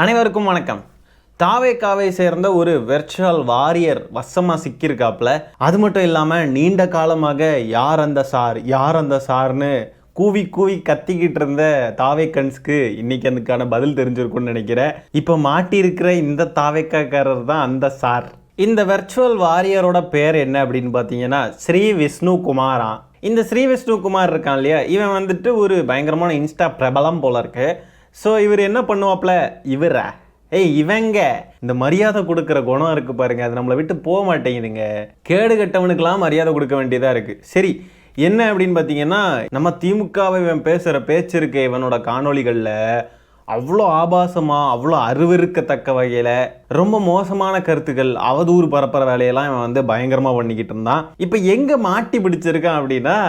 அனைவருக்கும் வணக்கம். தாவேகாவை சேர்ந்த ஒரு வெர்ச்சுவல் வாரியர் வசமாக சிக்கியிருக்காப்புல. அது மட்டும் இல்லாமல் நீண்ட காலமாக யார் அந்த சார்னு கூவி கூவி கத்திக்கிட்டு இருந்த தாவேக்கன்ஸ்க்கு இன்னைக்கு அதுக்கான பதில் தெரிஞ்சிருக்கும்னு நினைக்கிறேன். இப்போ மாட்டியிருக்கிற இந்த தாவேக்காரர் தான் அந்த சார். இந்த வெர்ச்சுவல் வாரியரோட பேர் என்ன அப்படின்னு பார்த்தீங்கன்னா ஸ்ரீ விஷ்ணு குமாரா. இந்த ஸ்ரீ விஷ்ணு குமார் இருக்கான் இல்லையா, இவன் வந்துட்டு ஒரு பயங்கரமான இன்ஸ்டா பிரபலம் போல இருக்கு. ஸோ இவர் என்ன பண்ணுவாப்ல, இவங்க இந்த மரியாதை கொடுக்குற குணம் இருக்கு பாருங்க, அது நம்மளை விட்டு போக மாட்டேங்குதுங்க. கேடு கட்டவனுக்கெல்லாம் மரியாதை கொடுக்க வேண்டியதாக இருக்குது. சரி, என்ன அப்படின்னு பார்த்தீங்கன்னா, நம்ம திமுகவை இவன் பேசுகிற பேச்சு இருக்கு இவனோட காணொலிகளில் அவ்வளோ ஆபாசமாக, அவ்வளோ அருவருக்கத்தக்க வகையில் ரொம்ப மோசமான கருத்துக்கள், அவதூறு பரப்புகிற வேலையெல்லாம் இவன் வந்து பயங்கரமாக பண்ணிக்கிட்டு இருந்தான். இப்போ எங்கே மாட்டி பிடிச்சிருக்கான் அப்படின்னா,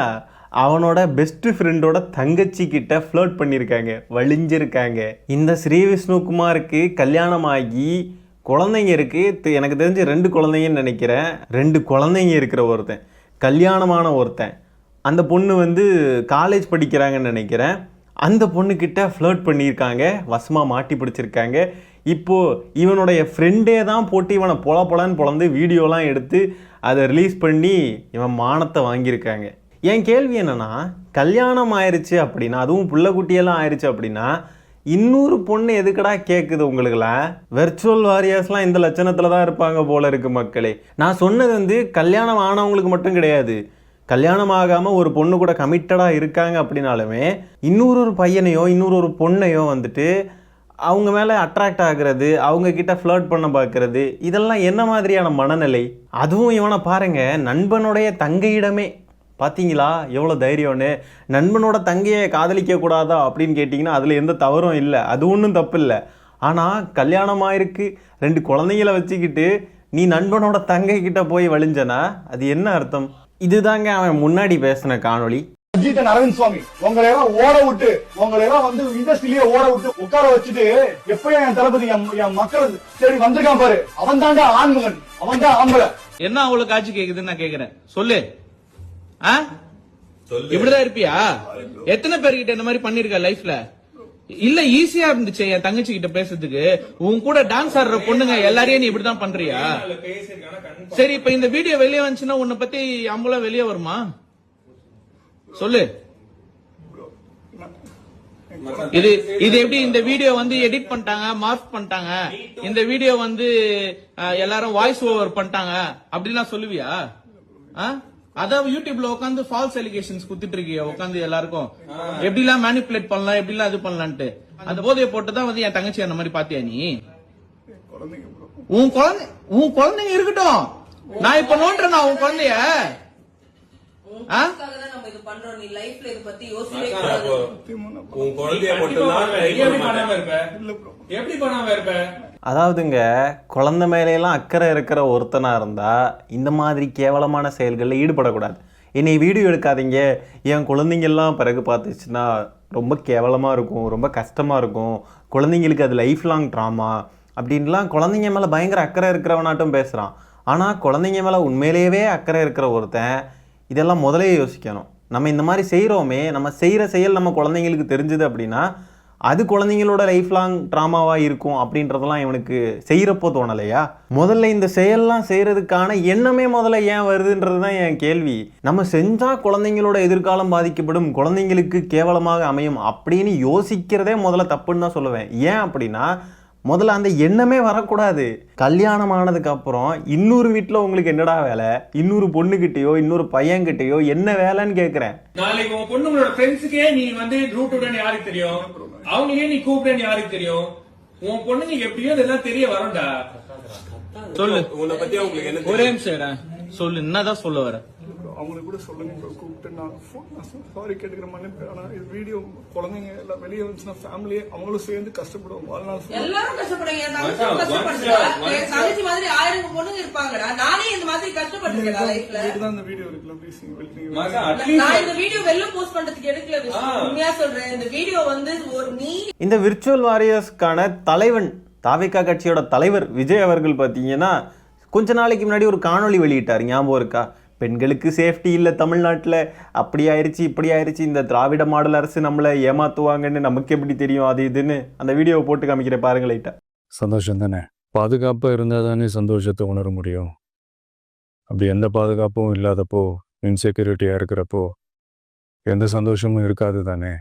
அவனோட பெஸ்ட் ஃப்ரெண்டோட தங்கச்சி கிட்ட ஃப்ளர்ட் பண்ணியிருக்காங்க, வழிஞ்சிருக்காங்க. இந்த ஸ்ரீ விஷ்ணுகுமாருக்கு கல்யாணம் ஆகி குழந்தைங்க இருக்குது. எனக்கு தெரிஞ்சு 2 குழந்தைங்கன்னு நினைக்கிறேன். 2 குழந்தைங்க இருக்கிற ஒருத்தன், கல்யாணமான ஒருத்தன். அந்த பொண்ணு வந்து காலேஜ் படிக்கிறாங்கன்னு நினைக்கிறேன். அந்த பொண்ணுக்கிட்ட ஃப்ளர்ட் பண்ணியிருக்காங்க, வசமாக மாட்டி பிடிச்சிருக்காங்க. இப்போது இவனுடைய ஃப்ரெண்டே தான் போட்டு இவனை பொலன்னு பொழந்து வீடியோலாம் எடுத்து அதை ரிலீஸ் பண்ணி இவன் மானத்தை வாங்கியிருக்காங்க. என் கேள்வி என்னன்னா, கல்யாணம் ஆயிடுச்சு அப்படின்னா, அதுவும் புள்ளக்குட்டியெல்லாம் ஆயிடுச்சு அப்படின்னா, இன்னொரு பொண்ணு எதுக்கடா கேட்குது உங்களுக்குலாம்? வெர்ச்சுவல் வாரியர்ஸ்லாம் இந்த லட்சணத்தில் தான் இருப்பாங்க போல இருக்கு மக்களே. நான் சொன்னது வந்து கல்யாணம் ஆனவங்களுக்கு மட்டும் கிடையாது. கல்யாணம் ஆகாமல் ஒரு பொண்ணு கூட கமிட்டடாக இருக்காங்க அப்படின்னாலுமே இன்னொரு பையனையோ இன்னொரு பொண்ணையோ வந்துட்டு அவங்க மேலே அட்ராக்ட் ஆகுறது, அவங்கக்கிட்ட ஃப்ளர்ட் பண்ண பார்க்குறது, இதெல்லாம் என்ன மாதிரியான மனநிலை? அதுவும் இவனை பாருங்க, நண்பனுடைய தங்கையிடமே, பார்த்தீங்களா எவ்வளோ தைரியம்னு. நண்பனோட தங்கையை காதலிக்க கூடாதா அப்படின்னு கேட்டிங்கன்னா அதில் எந்த தவறும் இல்லை, அது ஒன்றும் தப்பு இல்லை. ஆனால் கல்யாணமாக இருக்கு, 2 குழந்தைங்கள வச்சுக்கிட்டு நீ நண்பனோட தங்கை கிட்ட போய் வழிஞ்சனா அது என்ன அர்த்தம்? இதுதாங்க அவன் முன்னாடி பேசின காணொளி. அரவிந்த் சுவாமி உங்களை எல்லாம் ஓட விட்டு, உங்களை எல்லாம் வந்து இண்டஸ்ட்ரியிலேயே ஓட விட்டு உட்கார வச்சுட்டு எப்பயும் என் தளபதி என் மக்கள் சரி வந்திருக்கான் பாரு, அவன் தாண்டா ஆண்மகன், அவன் தான் ஆம்பளை. என்ன அவ்வளவு காட்சி கேக்குதுன்னு நான் கேக்குறேன், சொல்லு. இப்படிதான் இருப்பியா? எத்தனை பேர்கிட்ட இந்த மாதிரி பண்ணிருக்க லைஃப்ல? இல்ல ஈஸியா இருந்துச்சு என் தங்கச்சி கிட்ட பேசுறதுக்கு. உன் கூட டான்ஸ் ஆடுற பொண்ணுங்க எல்லாரையும் நீ இப்படிதான் பண்றியா? சரி, இப்ப இந்த வீடியோ வெளியே வந்துச்சுன்னா உன்னை பத்தி அம்பளம் வெளியே வருமா? சொல்லு. இது எப்படி இந்த வீடியோ வந்து எடிட் பண்ணிட்டாங்க, மார்க் பண்ணிட்டாங்க, இந்த வீடியோ வந்து எல்லாரும் வாய்ஸ் ஓவர் பண்ணிட்டாங்க அப்படின்னா சொல்லுவியா? அதாவது யூடியூப்ல உட்காந்து ஃபால்ஸ் எலிகேஷன்ஸ் குத்துட்டு இருக்கிய உட்காந்து எல்லாருக்கும் எப்படி எல்லாம் மேனிபுலேட் பண்ணலாம், எப்படி எல்லாம் இது பண்ணலான்ட்டு. அந்த போதையை போட்டுதான் வந்து என் தங்கச்சி அந்த மாதிரி பாத்தியா நீ? உன் குழந்தைங்க இருக்கட்டும், நான் இப்ப நோன்றேன் உன் குழந்தைய. அதாவதுங்க, குழந்தை மேலையெல்லாம் அக்கறை இருக்கிற ஒருத்தனா இருந்தா இந்த மாதிரி கேவலமான செயல்களில் ஈடுபடக்கூடாது. என்னை வீடியோ எடுக்காதீங்க, என் குழந்தைங்கள்லாம் பிறகு பார்த்துச்சுன்னா ரொம்ப கேவலமாக இருக்கும், ரொம்ப கஷ்டமாக இருக்கும், குழந்தைங்களுக்கு அது லைஃப் லாங் ட்ராமா அப்படின்லாம் குழந்தைங்க மேலே பயங்கர அக்கறை இருக்கிறவனாட்டும் பேசுகிறான். ஆனால் குழந்தைங்க மேலே உண்மையிலேயே அக்கறை இருக்கிற ஒருத்தன் இதெல்லாம் முதலே யோசிக்கணும். நம்ம இந்த மாதிரி செய்கிறோமே, நம்ம செய்கிற செயல் நம்ம குழந்தைங்களுக்கு தெரிஞ்சுது அப்படின்னா அது குழந்தைங்களோட லைஃப் லாங் ட்ராமாவாக இருக்கும் அப்படின்றதெல்லாம் இவனுக்கு செய்கிறப்போ தோணலையா? முதல்ல இந்த செயல்லாம் செய்கிறதுக்கான எண்ணமே முதல்ல ஏன் வருதுன்றது தான் என் கேள்வி. நம்ம செஞ்சால் குழந்தைங்களோட எதிர்காலம் பாதிக்கப்படும், குழந்தைங்களுக்கு கேவலமாக அமையும் அப்படின்னு யோசிக்கிறதே முதல்ல தப்புன்னு தான் சொல்லுவேன். ஏன் அப்படின்னா முதல்ல அந்த எண்ணமே வரக்கூடாது. கல்யாணம் ஆனதுக்கு அப்புறம் இன்னொரு வீட்டில் உங்களுக்கு என்னடா வேலை? இன்னொரு பொண்ணுகிட்டயோ இன்னொரு பையன்கிட்டயோ என்ன வேலைன்னு கேட்கிறேன். நாளைக்கு உன் பொண்ணுங்களோட ஃப்ரெண்ட்ஸுக்கே நீ வந்து ரூட் உடனே யாருக்கு தெரியும்? அவங்களே நீ கூப்பிட்டேன்னு யாருக்கு தெரியும்? உன் பொண்ணுங்க எப்படியோ இதெல்லாம் தெரிய வரும்டா. சொல்லு, உன்னை பத்தி அவங்களுக்கு என்ன? ஒரே நிமிஷம் சொல்லு, என்னதான் சொல்ல வர? அவங்களுக்கு கூட சொல்லுங்க ப்ரோ, கூப்பிட்டு நான் சாரி கேட்டுக்கிற மன்னிப்பு. ஆனா இது வீடியோ குழந்தைங்க எல்லாம் வெளியே வந்துச்சுன்னா ஃபேமிலியே அவங்களும் சேர்ந்து கஷ்டப்படுவோம். வாழ்நாள் எல்லாரும் கஷ்டப்படுங்க. தங்கச்சி மாதிரி 1000 பொண்ணுங்க இருப்பாங்கடா. நானே இந்த மாதிரி கஷ்டப்பட்டிருக்கேன் லைஃப்ல. இதுதான் இந்த வீடியோ இருக்குல, ப்ளீஸ் நான் இந்த வீடியோ வெளில போஸ்ட் பண்றதுக்கு எடுக்கல. உண்மையா சொல்றேன், இந்த வீடியோ வந்து ஒரு இந்த விர்ச்சுவல் வாரியர்ஸ்க்கான தலைவன், தாவேகா கட்சியோட தலைவர் விஜய் அவர்கள் பார்த்தீங்கன்னா கொஞ்ச நாளைக்கு முன்னாடி ஒரு காணொலி வெளியிட்டார், ஞாபகம் இருக்கா? பெண்களுக்கு சேஃப்டி இல்லை தமிழ்நாட்டில், அப்படி ஆயிடுச்சு இப்படி ஆயிடுச்சு, இந்த திராவிட மாடல் அரசு நம்மளை ஏமாற்றுவாங்கன்னு நமக்கு எப்படி தெரியும், அது இதுன்னு அந்த வீடியோவை போட்டு காமிக்கிற பாருங்க லைட்டா. சந்தோஷம் தானே. பாதுகாப்பாக இருந்தால் தானே சந்தோஷத்தை உணர முடியும். அப்படி எந்த பாதுகாப்பும் இல்லாதப்போ, இன்செக்யூரிட்டியாக இருக்கிறப்போ எந்த சந்தோஷமும் இருக்காது தானே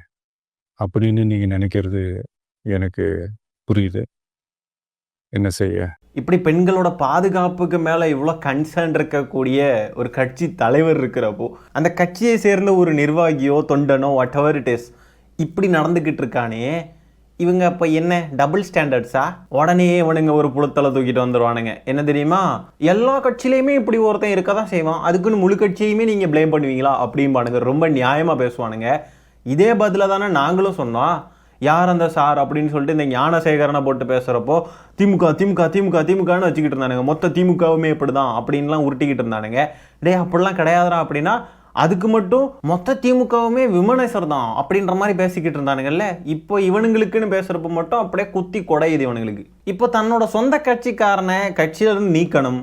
அப்படின்னு நீங்கள் நினைக்கிறது எனக்கு புரியுது. என்ன செய்ய? இப்படி பெண்களோட பாதுகாப்புக்கு மேலே இவ்வளோ கன்சர்ன் இருக்கக்கூடிய ஒரு கட்சி தலைவர் இருக்கிறப்போ, அந்த கட்சியை சேர்ந்த ஒரு நிர்வாகியோ தொண்டனோ வாட் எவர் இட் இஸ் இப்படி நடந்துக்கிட்டு இருக்கானே, இவங்க அப்போ என்ன டபுள் ஸ்டாண்டர்ட்ஸா? உடனே இவனுங்க ஒரு புலத்தலை தூக்கிட்டு வந்துடுவானுங்க. என்ன தெரியுமா, எல்லா கட்சியிலையுமே இப்படி ஒருத்தன் இருக்க தான் செய்வான், அதுக்குன்னு முழு கட்சியுமே நீங்கள் ப்ளேம் பண்ணுவீங்களா அப்படின்பானுங்க. ரொம்ப நியாயமாக பேசுவானுங்க. இதே பதில தானே நாங்களும் சொன்னோம். யார் அந்த சார் அப்படின்னு சொல்லிட்டு இந்த ஞானசேகரனை போட்டு பேசுகிறப்போ திமுக திமுக திமுக திமுகன்னு வச்சுக்கிட்டு இருந்தானுங்க. மொத்த திமுகவுமே இப்படி தான் அப்படின்லாம் உருட்டிக்கிட்டு இருந்தானுங்க. டே அப்படிலாம் கிடையாதுடா அப்படின்னா அதுக்கு மட்டும் மொத்த திமுகவுமே விமனேசர் தான் அப்படின்ற மாதிரி பேசிக்கிட்டு இருந்தானுங்கல்ல. இப்போ இவனுங்களுக்குன்னு பேசுகிறப்ப மட்டும் அப்படியே குத்தி கொடையுது இவனுங்களுக்கு. இப்போ தன்னோட சொந்த கட்சிக்காரனை கட்சியிலிருந்து நீக்கணும்,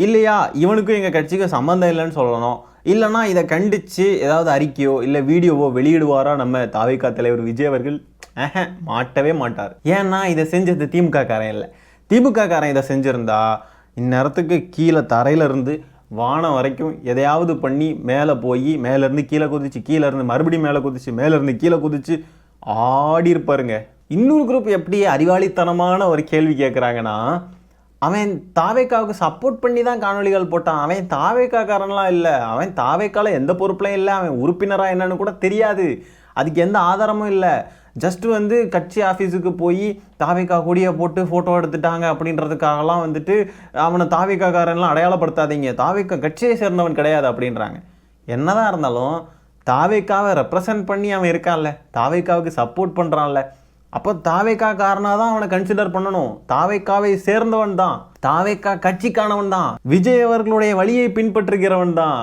இல்லையா இவனுக்கும் எங்கள் கட்சிக்கு சம்மந்தம் இல்லைன்னு சொல்லணும், இல்லைனா இதை கண்டித்து ஏதாவது அறிக்கையோ இல்லை வீடியோவோ வெளியிடுவாரா நம்ம தாவேகா தலைவர் விஜய் அவர்கள்? மாட்டவே மாட்டார். ஏன்னா இதை செஞ்சது திமுக காரன் இல்லை. திமுக காரன் இதை செஞ்சுருந்தா இந்நேரத்துக்கு கீழே தரையிலேருந்து வானம் வரைக்கும் எதையாவது பண்ணி மேலே போய் மேலேருந்து கீழே குதிச்சு, கீழேருந்து மறுபடியும் மேலே குதிச்சு, மேலேருந்து கீழே குதிச்சு ஆடி இருப்பாருங்க. இன்னொரு குரூப் எப்படி அறிவாளித்தனமான ஒரு கேள்வி கேட்குறாங்கன்னா, அவன் தாவேக்காவுக்கு சப்போர்ட் பண்ணி தான் காணொலிகள் போட்டான், அவன் தாவேக்காக்காரன்லாம் இல்லை, அவன் தாவேக்கால எந்த பொறுப்புலையும் இல்லை, அவன் உறுப்பினராக என்னன்னு கூட தெரியாது, அதுக்கு எந்த ஆதாரமும் இல்லை, ஜஸ்ட் வந்து கட்சி ஆஃபீஸுக்கு போய் தாவேக்கா கொடியை போட்டு ஃபோட்டோ எடுத்துட்டாங்க அப்படின்றதுக்காகலாம் வந்துட்டு அவனை தாவேக்காக்காரன்லாம் அடையாளப்படுத்தாதீங்க, தாவேக்கா கட்சியை சேர்ந்தவன் கிடையாது அப்படின்றாங்க. என்னதான் இருந்தாலும் தாவேக்காவை ரெப்ரசன்ட் பண்ணி அவன் இருக்கான்ல, தாவேக்காவுக்கு சப்போர்ட் பண்ணுறான்ல, அப்போ தாவேக்கா காரனாக தான் அவனை கன்சிடர் பண்ணணும். தாவேக்காவை சேர்ந்தவன் தான், தாவேக்கா கட்சிக்கானவன் தான், விஜய் அவர்களுடைய வழியை பின்பற்றுகிறவன் தான்.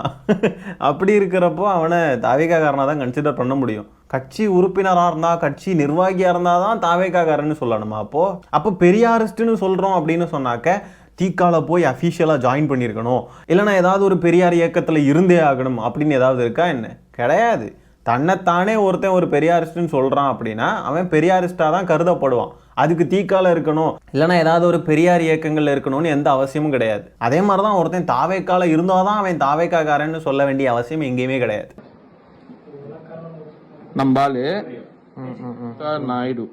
அப்படி இருக்கிறப்போ அவனை தாவேக்கா காரனாக தான் கன்சிடர் பண்ண முடியும். கட்சி உறுப்பினராக இருந்தால் கட்சி நிர்வாகியாக இருந்தால் தான் தாவேக்கா காரன்னு சொல்லணுமா? அப்போ பெரியாரிஸ்ட்டுன்னு சொல்கிறோம் அப்படின்னு சொன்னாக்க தீக்கால போய் அஃபீஷியலாக ஜாயின் பண்ணியிருக்கணும், இல்லைனா ஏதாவது ஒரு பெரியார் இயக்கத்தில் இருந்தே ஆகணும் அப்படின்னு ஏதாவது இருக்கா என்ன? கிடையாது. தன்னைத்தானே ஒருத்தன் ஒரு பெரியாரிஸ்ட்னு சொல்கிறான் அப்படின்னா அவன் பெரியாரிஸ்டாக தான் கருதப்படுவான். அதுக்கு தீக்கால இருக்கணும் இல்லைனா ஏதாவது ஒரு பெரியார் இயக்கங்கள் இருக்கணும்னு எந்த அவசியமும் கிடையாது. அதே மாதிரி தான் ஒருத்தன் தாவேக்கால இருந்தால் தான் அவன் தாவேக்காக்காரன்னு சொல்ல வேண்டிய அவசியம் எங்கேயுமே கிடையாது. நம்பாலு Naidu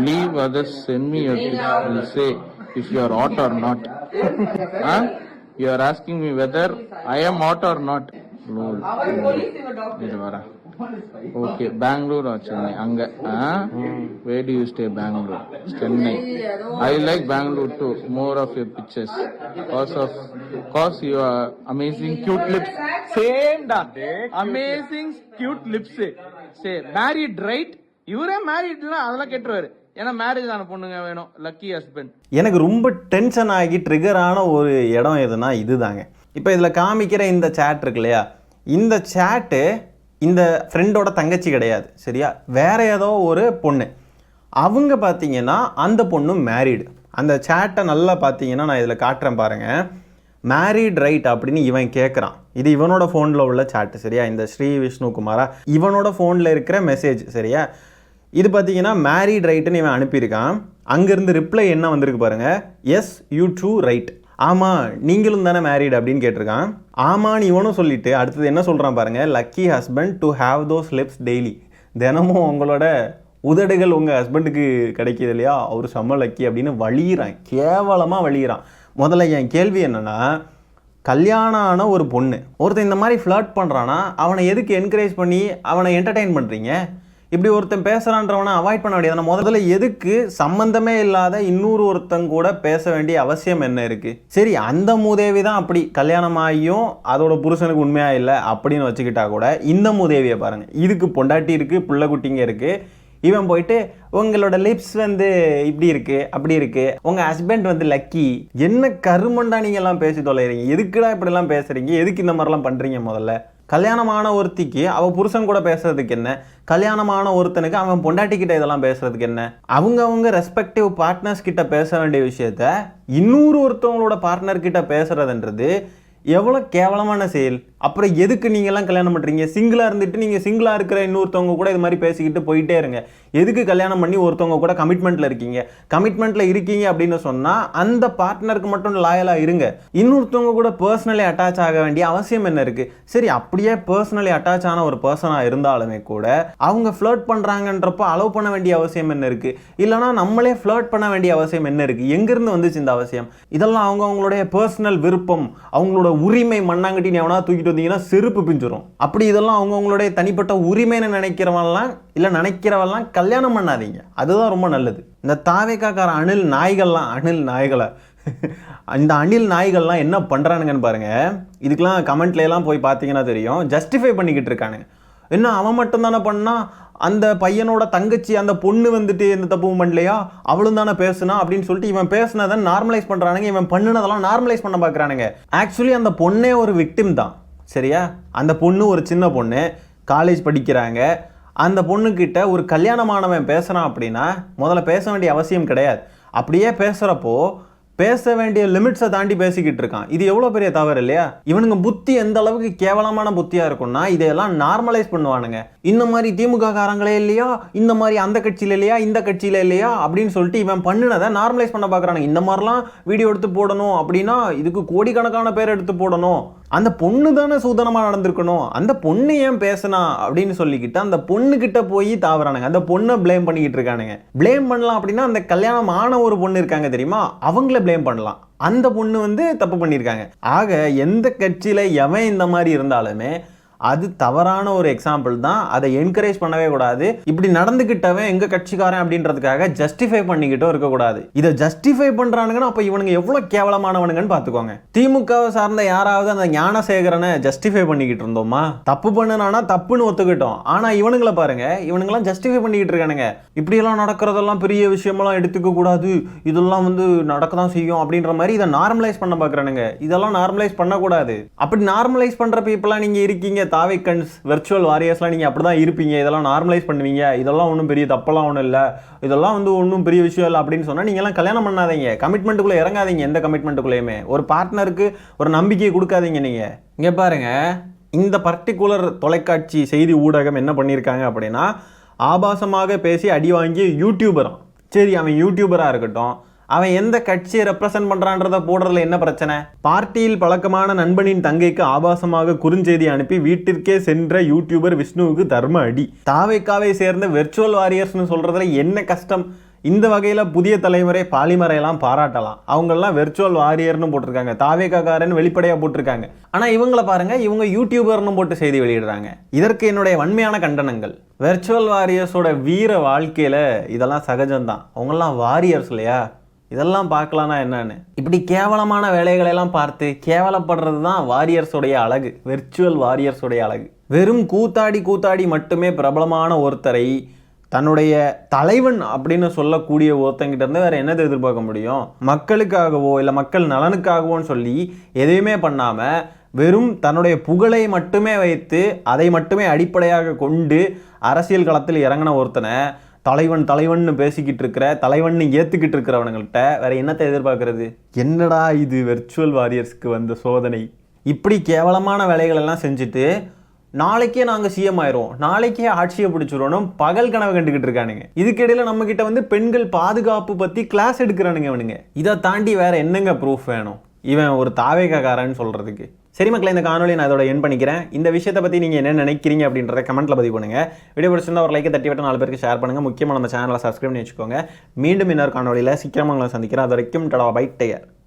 leave others, send me a picture and say if you are hot or not. Huh? You are asking me whether I am hot or not. Lol. இது வர ஓகே பெங்களூர் சென்னை அங்க where do you stay? Bangalore, Chennai. I like Bangalore too, more of your pictures cause you are amazing cute lips. Same da amazing cute lips. Say married right? இவரே மேரிட்லாம் அதெல்லாம் கேட்டுருவாரு. ஏன்னா marriage ஆன பொண்ணுங்க வேணும், lucky husband. எனக்கு ரொம்ப tension ஆகி ட்ரிகரான ஒரு இடம் எதுனா இதுதாங்க. இப்போ இதில் காமிக்கிற இந்த சேட் இருக்கு இல்லையா, இந்த சேட்டு இந்த ஃப்ரெண்டோட தங்கச்சி கிடையாது, சரியா, வேற ஏதோ ஒரு பொண்ணு. அவங்க பார்த்தீங்கன்னா அந்த பொண்ணு மேரீடு. அந்த சேட்டை நல்லா பார்த்தீங்கன்னா நான் இதில் காட்டுறேன் பாருங்கள். மேரீட் ரைட் அப்படின்னு இவன் கேட்குறான். இது இவனோட ஃபோனில் உள்ள சேட்டு, சரியா, இந்த ஸ்ரீ விஷ்ணுகுமாரா இவனோட ஃபோனில் இருக்கிற மெசேஜ், சரியா. இது பார்த்தீங்கன்னா மேரீட் ரைட்டுன்னு இவன் அனுப்பியிருக்கான். அங்கேருந்து ரிப்ளை என்ன வந்திருக்கு பாருங்கள், எஸ் யூ ட்ரூ ரைட், ஆமாம் நீங்களும் தானே மேரீடு அப்படின்னு கேட்டிருக்கான். ஆமான்னு இவனும் சொல்லிட்டு அடுத்தது என்ன சொல்கிறான் பாருங்கள், lucky husband to have those lips daily. தினமும் உங்களோட உதடுகள் உங்கள் ஹஸ்பண்டுக்கு கிடைக்கிது இல்லையா, அவர் செம்ம லக்கி அப்படின்னு வழியிறான், கேவலமாக வழியிறான். முதல்ல என் கேள்வி என்னென்னா, கல்யாணம் ஆன ஒரு பொண்ணு ஒருத்தன் இந்த மாதிரி ஃப்ளர்ட் பண்ணுறான்னா அவனை எதுக்கு என்கரேஜ் பண்ணி அவனை என்டர்டெயின் பண்ணுறீங்க? இப்படி ஒருத்தன் பேசுகிறான்றவனை அவாய்ட் பண்ண வேண்டியது. முதல்ல எதுக்கு சம்மந்தமே இல்லாத இன்னொரு ஒருத்தன் கூட பேச வேண்டிய அவசியம் என்ன இருக்குது? சரி, அந்த மூதேவி தான் அப்படி கல்யாணம் ஆகியும் அதோட புருஷனுக்கு உண்மையாக இல்லை அப்படின்னு வச்சுக்கிட்டா கூட, இந்த மூதேவியை பாருங்கள், இதுக்கு பொண்டாட்டி இருக்குது, பிள்ளை குட்டிங்க இருக்குது. இவன் போயிட்டு உங்களோட லிப்ஸ் வந்து இப்படி இருக்குது அப்படி இருக்குது, உங்கள் ஹஸ்பண்ட் வந்து லக்கி. என்ன கருமண்டா நீங்கள்லாம் பேசி தொலைகிறீங்க? எதுக்குடா இப்படிலாம் பேசுகிறீங்க? எதுக்கு இந்த மாதிரிலாம் பண்ணுறீங்க? முதல்ல கல்யாணமான ஒருத்திக்கு அவன் புருஷன் கூட பேசுறதுக்கு என்ன, கல்யாணமான ஒருத்தனுக்கு அவன் பொண்டாட்டிக்கிட்ட இதெல்லாம் பேசுறதுக்கு என்ன? அவங்க ரெஸ்பெக்டிவ் பார்ட்னர்ஸ் கிட்ட பேச வேண்டிய விஷயத்த ஒருத்தவங்களோட பார்ட்னர் கிட்ட பேசுறதுன்றது எவ்வளோ கேவலமான செயல். அப்புறம் எதுக்கு நீங்கள்லாம் கல்யாணம் பண்ணுறீங்க? சிங்கிளாக இருந்துட்டு நீங்கள் சிங்கிளாக இருக்கிற இன்னொருத்தவங்க கூட இது மாதிரி பேசிக்கிட்டு போயிட்டே இருங்க. எதுக்கு கல்யாணம் பண்ணி ஒருத்தவங்க கூட கமிட்மெண்ட்டில் இருக்கீங்க? கமிட்மெண்ட்டில் இருக்கீங்க அப்படின்னு சொன்னால் அந்த பார்ட்னருக்கு மட்டும் லாயலாக இருங்க. இன்னொருத்தவங்க கூட பர்சனலி அட்டாச் ஆக வேண்டிய அவசியம் என்ன இருக்குது? சரி, அப்படியே பர்சனலி அட்டாச் ஆன ஒரு பர்சனாக இருந்தாலுமே கூட அவங்க ஃப்ளர்ட் பண்ணுறாங்கன்றப்போ அலோவ் பண்ண வேண்டிய அவசியம் என்ன இருக்குது? இல்லைனா நம்மளே ஃப்ளர்ட் பண்ண வேண்டிய அவசியம் என்ன இருக்குது? எங்கேருந்து வந்துச்சு இந்த அவசியம்? இதெல்லாம் அவங்களுடைய பர்சனல் விருப்பம், அவங்களோட உரிமை. மண்ணாங்கட்டின்னு எவனா தூக்கிட்டு வந்தீங்கன்னா செருப்பு பிஞ்சிரும். அப்படி இதெல்லாம் அவங்களுடைய தனிப்பட்ட உரிமைன்னு நினைக்கிறவெல்லாம் கல்யாணம் பண்ணாதீங்க. அதுதான் ரொம்ப நல்லது. இந்த தாவேக்கார அணில் நாய்களை இந்த அணில் நாய்கள்லாம் என்ன பண்றானுங்கன்னு பாருங்க. இதுக்கெல்லாம் கமெண்ட்ல எல்லாம் போய் பார்த்தீங்கன்னா தெரியும். ஜஸ்டிஃபை பண்ணிக்கிட்டு இருக்கானுங்க. என்ன அவன் மட்டும் தானே பண்ணா, அந்த பையனோட தங்கச்சி அந்த பொண்ணு வந்துட்டு எந்த தப்பும் பண்ணலையா, அவளும் தானே பேசுனா அப்படின்னு சொல்லிட்டு இவன் பேசுனதை நார்மலைஸ் பண்றானுங்க. இவன் பண்ணுனதெல்லாம் நார்மலைஸ் பண்ண பார்க்குறானுங்க. ஆக்சுவலி அந்த பொண்ணே ஒரு விக்டிம் தான். சரியா? அந்த பொண்ணு ஒரு சின்ன பொண்ணு, காலேஜ் படிக்கிறாங்க. அந்த பொண்ணுக்கிட்ட ஒரு கல்யாணமானவன் பேசுகிறான் அப்படின்னா முதல்ல பேச வேண்டிய அவசியம் கிடையாது. அப்படியே பேசுகிறப்போ பேச வேண்டிய லிமிட்ஸை தாண்டி பேசிக்கிட்டு இருக்கான். இது எவ்வளோ பெரிய தவறு இல்லையா? இவனுங்க புத்தி எந்த அளவுக்கு கேவலமான புத்தியாக இருக்கும்னா இதையெல்லாம் நார்மலைஸ் பண்ணுவானுங்க. இந்த மாதிரி திமுக காரங்களே இல்லையா, இந்த மாதிரி அந்த கட்சியில் இல்லையா, இந்த கட்சியில் இல்லையா அப்படின்னு சொல்லிட்டு இவன் பண்ணினதை நார்மலைஸ் பண்ண பார்க்குறானுங்க. இந்த மாதிரிலாம் வீடியோ எடுத்து போடணும் அப்படின்னா இதுக்கு கோடிக்கணக்கான பேர் எடுத்து போடணும். அந்த பொண்ணு தானே சூதனமாக நடந்திருக்கணும். அந்த பொண்ணு ஏன் பேசுனா அப்படின்னு சொல்லிக்கிட்டு அந்த பொண்ணுக்கிட்ட போய் தாவறானுங்க. அந்த பொண்ணை பிளேம் பண்ணிக்கிட்டு இருக்கானுங்க. பிளேம் பண்ணலாம் அப்படின்னா அந்த கல்யாணம் ஆன ஒரு பொண்ணு இருக்காங்க தெரியுமா, அவங்கள பிளேம் பண்ணலாம். அந்த பொண்ணு தப்பு பண்ணியிருக்காங்க. ஆக எந்த கட்சியில் எவன் இந்த மாதிரி இருந்தாலுமே அது தவறான ஒரு எக்ஸாம்பிள் தான். அதை என்கரேஜ் பண்ணவே கூடாது. இப்படி நடந்துக்கிட்டவன் எங்க கட்சிக்காரன் அப்படின்றதுக்காக ஜஸ்டிஃபை பண்ணிக்கிட்டும் இருக்கக்கூடாது. இதை ஜஸ்டிஃபை பண்றானுங்கன்னா அப்ப இவனுங்க எவ்வளவு கேவலமானவனுங்கன்னு பாத்துக்கோங்க. திமுகவை சார்ந்த யாராவது அந்த ஞானசேகரனை ஜஸ்டிஃபை பண்ணிக்கிட்டு இருந்தோமா? தப்பு பண்ணுனா தப்புன்னு ஒத்துக்கிட்டோம். ஆனா இவனுங்களை பாருங்க, இவனுங்கெல்லாம் ஜஸ்டிஃபை பண்ணிக்கிட்டு இருக்கானுங்க. இப்படியெல்லாம் நடக்கிறதெல்லாம் பெரிய விஷயமெல்லாம் எடுத்துக்க கூடாது, இதெல்லாம் நடக்கதான் செய்யும் அப்படின்ற மாதிரி இதை நார்மலைஸ் பண்ண பாக்குறானுங்க. இதெல்லாம் நார்மலைஸ் பண்ணக்கூடாது. அப்படி நார்மலைஸ் பண்ற பீப்புளா நீங்க இருக்கீங்க. தாவேக்கன்ஸ் வெர்ச்சுவல் வாரியர்ஸ்லாம் நீங்கள் அப்படி தான் இருப்பீங்க. இதெல்லாம் நார்மலைஸ் பண்ணுவீங்க. இதெல்லாம் ஒன்றும் பெரிய தப்பெல்லாம் ஒன்றும் இல்லை, இதெல்லாம் ஒன்றும் பெரிய விஷயம் இல்லை அப்படின்னு சொன்னால் நீங்கள்லாம் கல்யாணம் பண்ணாதீங்க. கமிட்மெண்ட்டுக்குள்ளே இறங்காதீங்க. எந்த கமிட்மெண்ட்டுக்குள்ளேயுமே ஒரு பார்ட்னருக்கு ஒரு நம்பிக்கையை கொடுக்காதீங்க. நீங்கள் இங்கே பாருங்க, இந்த பர்டிகுலர் தொலைக்காட்சி செய்தி ஊடகம் என்ன பண்ணியிருக்காங்க அப்படின்னா, ஆபாசமாக பேசி அடி வாங்கி யூடியூபரான். சரி, அவன் யூடியூபராக இருக்கட்டும், அவன் எந்த கட்சியை ரெப்ரசென்ட் பண்றான்றத போடுறதுல என்ன பிரச்சனை? பார்ட்டியில் பழக்கமான நண்பனின் தங்கைக்கு ஆபாசமாக குறுஞ்செய்தி அனுப்பி வீட்டிற்கே சென்ற யூடியூபர் விஷ்ணுவுக்கு தர்ம அடி. தாவேக்காவை சேர்ந்த வெர்ச்சுவல் வாரியர்ஸ்னு சொல்றதுல என்ன கஷ்டம்? இந்த வகையில புதிய தலைமுறை பாலிமரையெல்லாம் பாராட்டலாம். அவங்கெல்லாம் வெர்ச்சுவல் வாரியர்னு போட்டிருக்காங்க, தாவேக்காரன்னு வெளிப்படையா போட்டிருக்காங்க. ஆனா இவங்கள பாருங்க, இவங்க யூடியூபர்னு போட்டு செய்தி வெளியிடுறாங்க. இதற்கு என்னுடைய வன்மையான கண்டனங்கள். வெர்ச்சுவல் வாரியர்ஸோட வீர வாழ்க்கையில இதெல்லாம் சகஜம்தான். அவங்கெல்லாம் வாரியர்ஸ் இல்லையா? இதெல்லாம் பார்க்கலாம்னா என்னன்னு? இப்படி கேவலமான வேலைகளை எல்லாம் பார்த்து கேவலப்படுறது தான் வாரியர்ஸோடைய அழகு, வெர்ச்சுவல் வாரியர்ஸோடைய அழகு. வெறும் கூத்தாடி மட்டுமே பிரபலமான ஒருத்தரை தன்னுடைய தலைவன் அப்படின்னு சொல்லக்கூடிய ஒருத்தங்கிட்ட இருந்து வேற என்னது எதிர்பார்க்க முடியும்? மக்களுக்காகவோ இல்லை மக்கள் நலனுக்காகவோன்னு சொல்லி எதையுமே பண்ணாம வெறும் தன்னுடைய புகழை மட்டுமே வைத்து அதை மட்டுமே அடிப்படையாக கொண்டு அரசியல் களத்தில் இறங்கின ஒருத்தனை தலைவன் பேசிக்கிட்டு இருக்கிற, தலைவன் ஏத்துக்கிட்டு இருக்கிறவனுங்கள்ட்ட வேற என்னத்தை எதிர்பார்க்கறது? என்னடா இது வெர்ச்சுவல் வாரியர்ஸ்க்கு வந்த சோதனை? இப்படி கேவலமான வேலைகள் எல்லாம் செஞ்சுட்டு நாளைக்கே நாங்கள் சிஎம் ஆயிரும், நாளைக்கே ஆட்சியை பிடிச்சிடணும் பகல் கனவு கண்டுகிட்டு இருக்கானுங்க. இதுக்கிடையில நம்ம கிட்ட பெண்கள் பாதுகாப்பு பத்தி கிளாஸ் எடுக்கிறானுங்க இவனுங்க. இதை தாண்டி வேற என்னங்க ப்ரூஃப் வேணும் இவன் ஒரு தாவேக்காரன்னு சொல்றதுக்கு? சரி மக்களே, இந்த காணொலியை நான் இதோட என் பண்ணிக்கிறேன். இந்த விஷயத்தை பற்றி நீங்கள் என்ன நினைக்கிறீங்க அப்படின்றத கமெண்ட்டில் பதிவு பண்ணுங்கள். வீடியோ பிடிச்சிருந்தா ஒரு லைக்கை தட்டி விட்டு 4 பேருக்கு ஷேர் பண்ணுங்கள். முக்கியமாக நம்ம சேனலை சப்ஸ்கிரைப் பண்ணி வச்சுக்கோங்க. மீண்டும் இன்னொரு காணொலியில் சீக்கிரமாக உங்களை சந்திக்கிறேன். அது வரைக்கும் டடா பை டேக் கேர்.